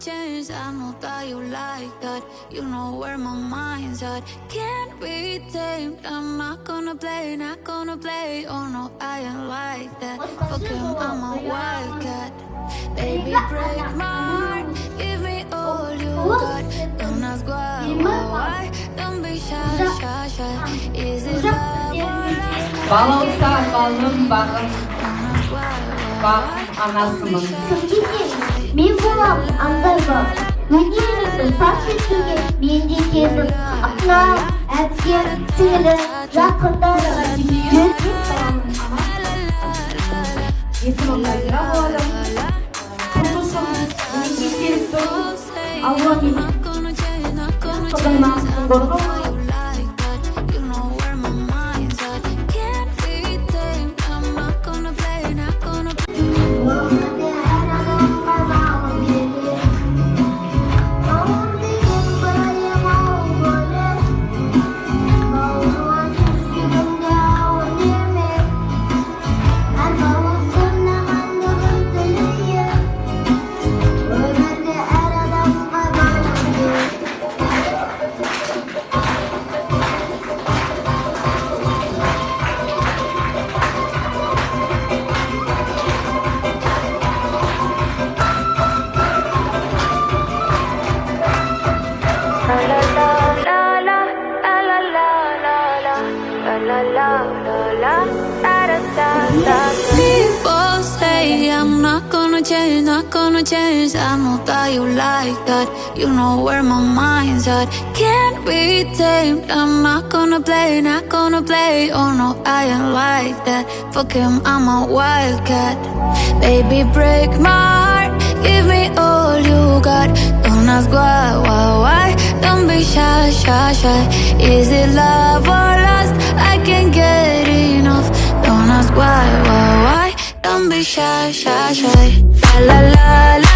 change, I know that you like that. You know where my mind's at. Can't be tamed, I'm not gonna play, not gonna play. Oh no, I ain't like that. Fuck him, I'm a wildcat. Baby, break my heart, give me all you got. Don't ask why, don't be shy, shy, shy. Is it love or lust? Balonsa, balon, balon. Bak anasının. 미국어 안 가고 문제는 사실 속에 민지께서 아까 애기 틀을 라커다라 예술원가이라 뭐하죠? 공부성 민지께서 아우아님 라커다라 거로 People say I'm not gonna change, not gonna change. I know that you like that. You know where my mind's at. Can't be tamed, I'm not gonna play, not gonna play. Oh no, I ain't like that. Fuck him, I'm a wildcat. Baby, break my heart, give me all you got. Don't ask why, don't be shy, shy, shy. Is it love or lust? I can't get enough. Don't ask why, don't be shy, shy, shy. La la la la.